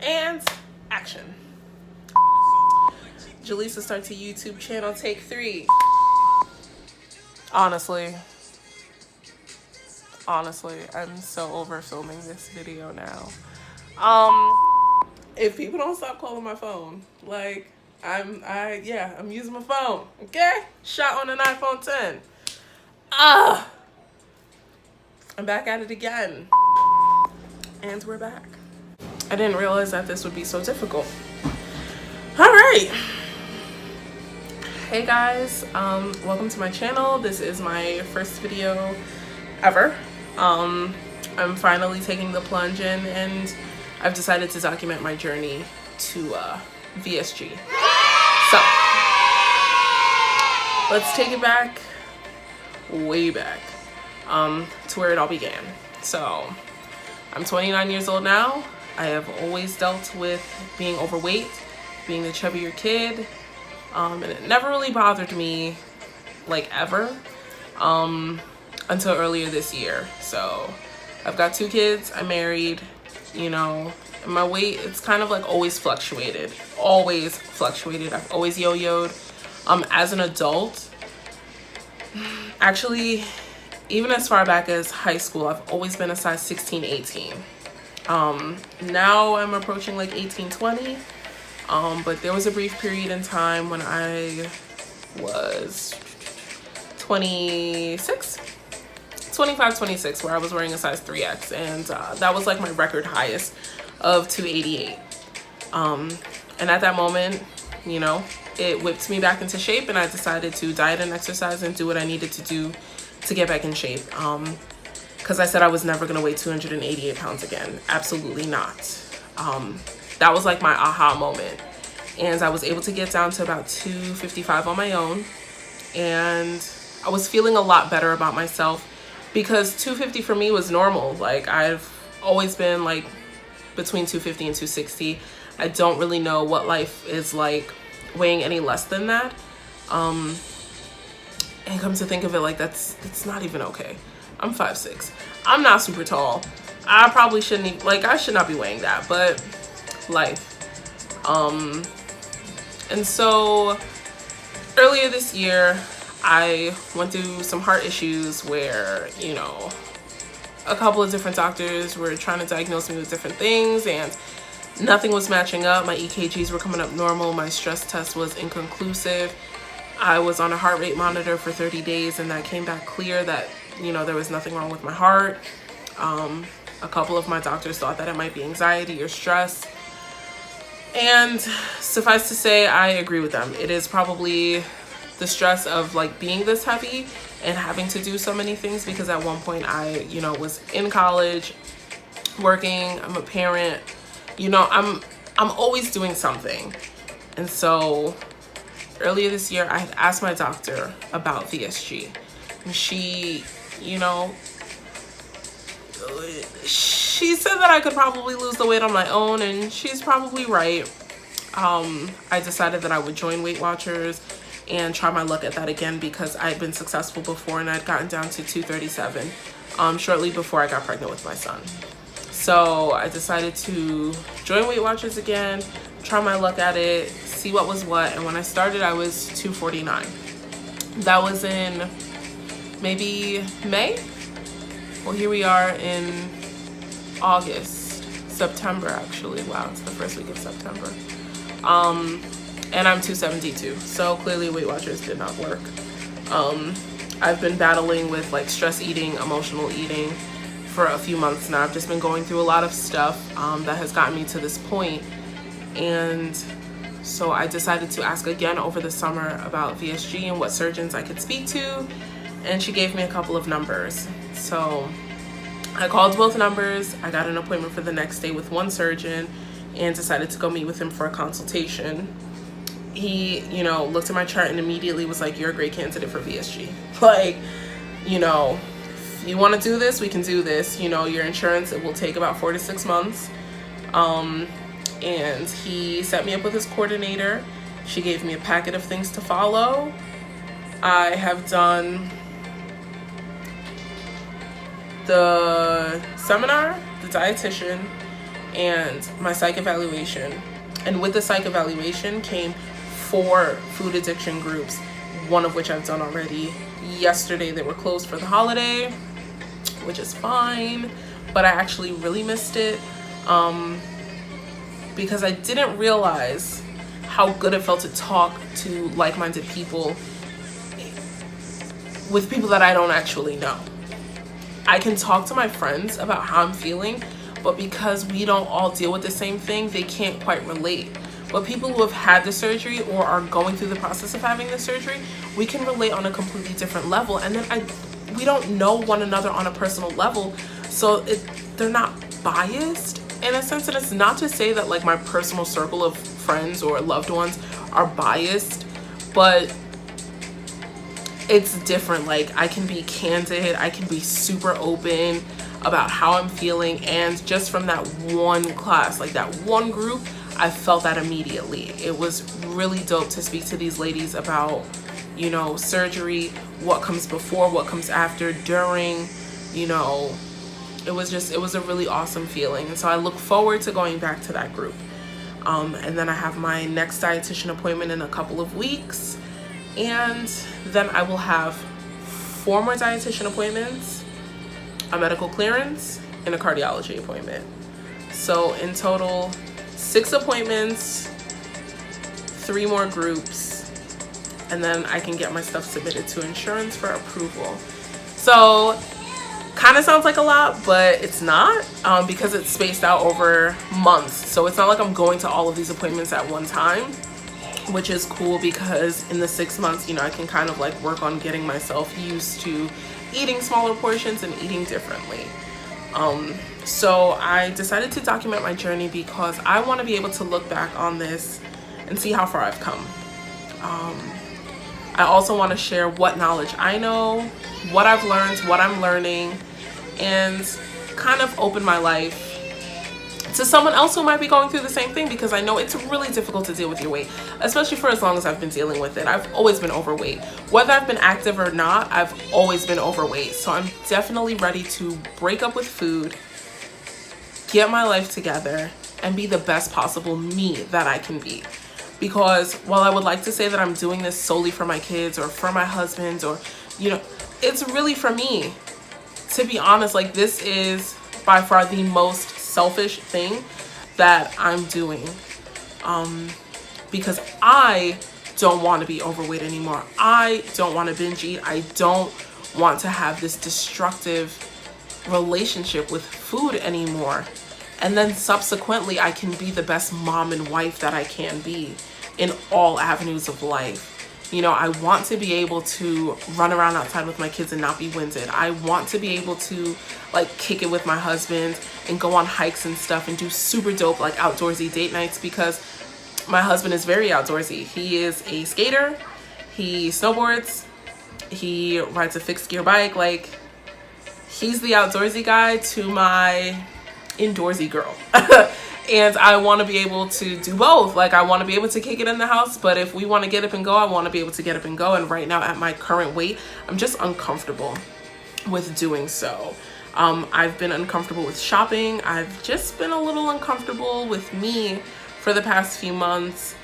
And action. Jaleesa starts a YouTube channel, take 3. Honestly, I'm so over filming this video now. If people don't stop calling my phone, like I'm using my phone. Okay, shot on an iPhone 10. I'm back at it again, and we're back. I didn't realize that this would be so difficult. All right. Hey guys, welcome to my channel. This is my first video ever. I'm finally taking the plunge in, and I've decided to document my journey to VSG. So let's take it back, way back, to where it all began. So I'm 29 years old now. I have always dealt with being overweight, being the chubbier kid, and it never really bothered me, like, ever, until earlier this year. So I've got 2 kids, I'm married, you know, and my weight, it's kind of like always fluctuated. I've always yo-yoed. As an adult, actually, even as far back as high school, I've always been a size 16, 18. Now I'm approaching like 18, 20. But there was a brief period in time when I was 25, 26, where I was wearing a size 3X, and that was like my record highest of 288. And at that moment, you know, it whipped me back into shape, and I decided to diet and exercise and do what I needed to do to get back in shape. Because I said I was never going to weigh 288 pounds again. Absolutely not. That was like my aha moment. And I was able to get down to about 255 on my own. And I was feeling a lot better about myself, because 250 for me was normal. Like, I've always been like between 250 and 260. I don't really know what life is like weighing any less than that. And come to think of it, like, it's not even okay. I'm 5'6". I'm not super tall. I probably shouldn't even, like, I should not be weighing that, but life. And so earlier this year, I went through some heart issues where, you know, a couple of different doctors were trying to diagnose me with different things, and nothing was matching up. My EKGs were coming up normal. My stress test was inconclusive. I was on a heart rate monitor for 30 days, and that came back clear that, you know, there was nothing wrong with my heart. A couple of my doctors thought that it might be anxiety or stress. And suffice to say, I agree with them. It is probably the stress of like being this heavy and having to do so many things, because at one point I, you know, was in college, working, I'm a parent, you know, I'm always doing something. And so earlier this year, I had asked my doctor about VSG, and she, you know, she said that I could probably lose the weight on my own, and she's probably right. I decided that I would join Weight Watchers and try my luck at that again, because I'd been successful before, and I'd gotten down to 237 shortly before I got pregnant with my son. So I decided to join Weight Watchers again, try my luck at it, see what was what. And when I started, I was 249. That was in maybe May. Well, here we are in September actually. Wow, it's the first week of September. And I'm 272. So clearly Weight Watchers did not work. I've been battling with like stress eating, emotional eating for a few months now. I've just been going through a lot of stuff that has gotten me to this point. And so I decided to ask again over the summer about VSG and what surgeons I could speak to. And she gave me a couple of numbers. So I called both numbers. I got an appointment for the next day with one surgeon and decided to go meet with him for a consultation. He, you know, looked at my chart and immediately was like, "You're a great candidate for VSG. Like, you know, if you want to do this, we can do this. You know, your insurance, it will take about 4 to 6 months." And he set me up with his coordinator. She gave me a packet of things to follow. I have done the seminar, the dietitian, and my psych evaluation. And with the psych evaluation came 4 food addiction groups, one of which I've done already. Yesterday they were closed for the holiday, which is fine, but I actually really missed it because I didn't realize how good it felt to talk to like-minded people, with people that I don't actually know. I can talk to my friends about how I'm feeling, but because we don't all deal with the same thing, they can't quite relate. But people who have had the surgery or are going through the process of having the surgery, we can relate on a completely different level. And then we don't know one another on a personal level, so they're not biased in a sense. And it's not to say that like my personal circle of friends or loved ones are biased, but it's different. Like, I can be candid, I can be super open about how I'm feeling, and just from that one class, like that one group, I felt that immediately. It was really dope to speak to these ladies about, you know, surgery, what comes before, what comes after, during, you know, it was a really awesome feeling. And so I look forward to going back to that group. And then I have my next dietitian appointment in a couple of weeks. And then I will have 4 more dietitian appointments, a medical clearance, and a cardiology appointment. So in total, 6 appointments, 3 more groups, and then I can get my stuff submitted to insurance for approval. So kind of sounds like a lot, but it's not, because it's spaced out over months. So it's not like I'm going to all of these appointments at one time, which is cool, because in the 6 months, you know, I can kind of like work on getting myself used to eating smaller portions and eating differently. So I decided to document my journey because I want to be able to look back on this and see how far I've come. I also want to share what knowledge I know, what I've learned, what I'm learning, and kind of open my life to someone else who might be going through the same thing, because I know it's really difficult to deal with your weight, especially for as long as I've been dealing with it. I've always been overweight. Whether I've been active or not, I've always been overweight. So I'm definitely ready to break up with food, get my life together, and be the best possible me that I can be. Because while I would like to say that I'm doing this solely for my kids or for my husband, or, you know, it's really for me. To be honest, like, this is by far the most selfish thing that I'm doing, because I don't want to be overweight anymore. I don't want to binge eat. I don't want to have this destructive relationship with food anymore. And then subsequently, I can be the best mom and wife that I can be in all avenues of life. You know, I want to be able to run around outside with my kids and not be winded. I want to be able to like kick it with my husband and go on hikes and stuff and do super dope like outdoorsy date nights, because my husband is very outdoorsy. He is a skater, he snowboards, he rides a fixed gear bike. Like, he's the outdoorsy guy to my indoorsy girl. And I want to be able to do both. Like, I want to be able to kick it in the house, but if we want to get up and go, I want to be able to get up and go. And right now, at my current weight, I'm just uncomfortable with doing so. I've been uncomfortable with shopping. I've just been a little uncomfortable with me for the past few months.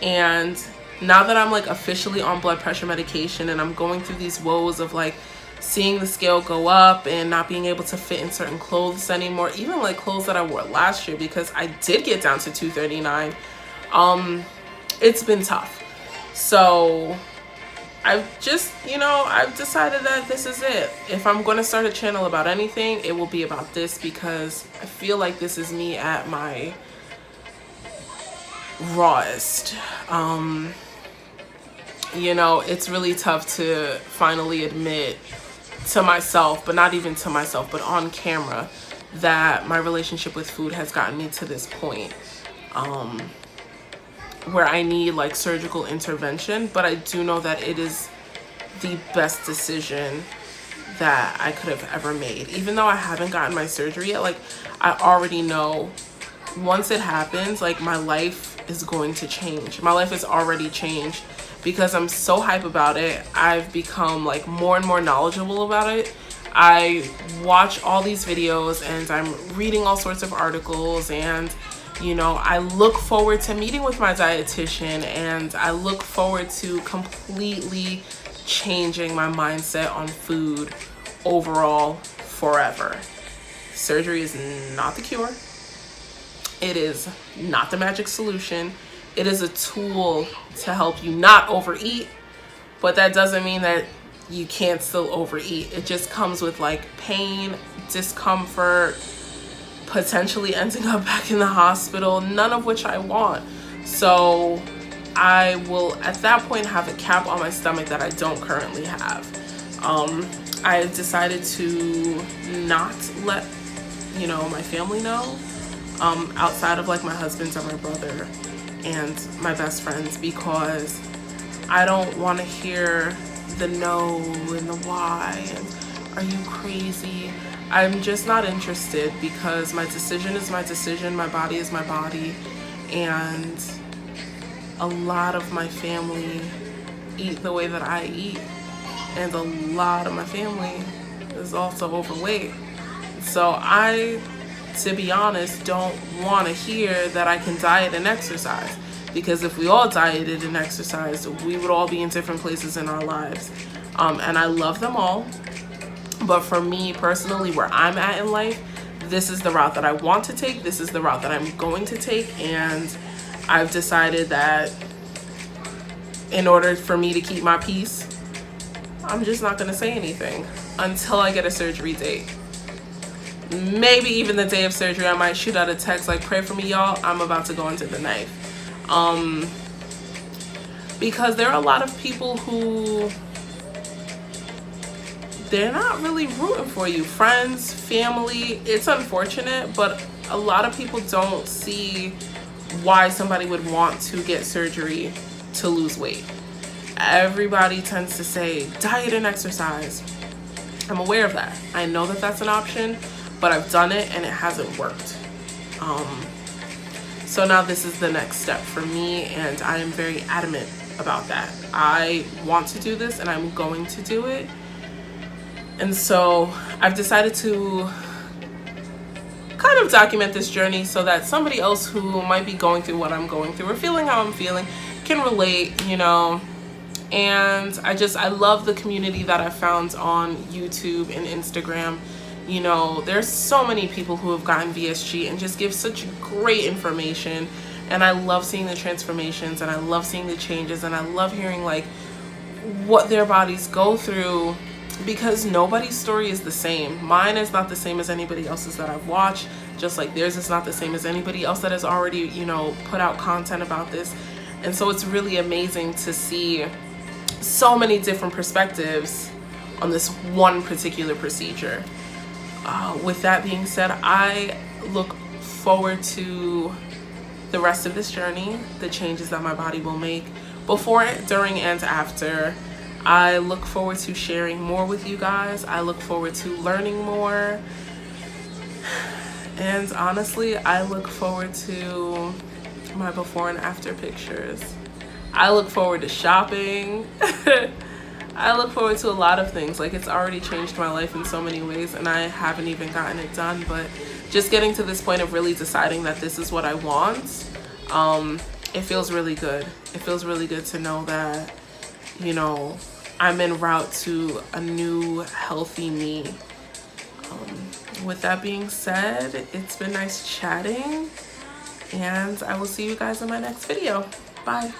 And now that I'm like officially on blood pressure medication and I'm going through these woes of like seeing the scale go up and not being able to fit in certain clothes anymore, even like clothes that I wore last year, because I did get down to 239. It's been tough. So I've just, you know, I've decided that this is it. If I'm going to start a channel about anything, it will be about this, because I feel like this is me at my rawest. You know, it's really tough to finally admit to myself, but not even to myself, but on camera, that my relationship with food has gotten me to this point where I need like surgical intervention. But I do know that it is the best decision that I could have ever made. Even though I haven't gotten my surgery yet, like, I already know once it happens, like, my life is going to change. My life has already changed because I'm so hype about it. I've become like more and more knowledgeable about it. I watch all these videos and I'm reading all sorts of articles, and you know, I look forward to meeting with my dietitian, and I look forward to completely changing my mindset on food overall forever. Surgery is not the cure. It is not the magic solution. It is a tool to help you not overeat, but that doesn't mean that you can't still overeat. It just comes with like pain, discomfort, potentially ending up back in the hospital, none of which I want. So I will at that point have a cap on my stomach that I don't currently have. I decided to not let, you know, my family know, outside of like my husband and my brother and my best friends, because I don't want to hear the no and the why and are you crazy. I'm just not interested, because my decision is my decision, my body is my body, and a lot of my family eat the way that I eat, and a lot of my family is also overweight. So I, to be honest, don't want to hear that I can diet and exercise, because if we all dieted and exercised, we would all be in different places in our lives. And I love them all. But for me personally, where I'm at in life, this is the route that I want to take. This is the route that I'm going to take. And I've decided that in order for me to keep my peace, I'm just not going to say anything until I get a surgery date. Maybe even the day of surgery, I might shoot out a text like, pray for me, y'all, I'm about to go into the knife. Because there are a lot of people who, they're not really rooting for you. Friends, family, it's unfortunate, but a lot of people don't see why somebody would want to get surgery to lose weight. Everybody tends to say diet and exercise. I'm aware of that. I know that that's an option, but I've done it and it hasn't worked. So now this is the next step for me, and I am very adamant about that. I want to do this and I'm going to do it. And so I've decided to kind of document this journey so that somebody else who might be going through what I'm going through or feeling how I'm feeling can relate, you know. And I love the community that I found on YouTube and Instagram. You know, there's so many people who have gotten VSG and just give such great information. And I love seeing the transformations, and I love seeing the changes, and I love hearing like what their bodies go through, because nobody's story is the same. Mine is not the same as anybody else's that I've watched, just like theirs is not the same as anybody else that has already, you know, put out content about this. And so it's really amazing to see so many different perspectives on this one particular procedure. With that being said, I look forward to the rest of this journey, the changes that my body will make before, during, and after. I look forward to sharing more with you guys. I look forward to learning more. And honestly, I look forward to my before and after pictures. I look forward to shopping. I look forward to a lot of things. Like, it's already changed my life in so many ways, and I haven't even gotten it done. But just getting to this point of really deciding that this is what I want, it feels really good. It feels really good to know that, you know, I'm en route to a new healthy me. With that being said, it's been nice chatting, and I will see you guys in my next video. Bye.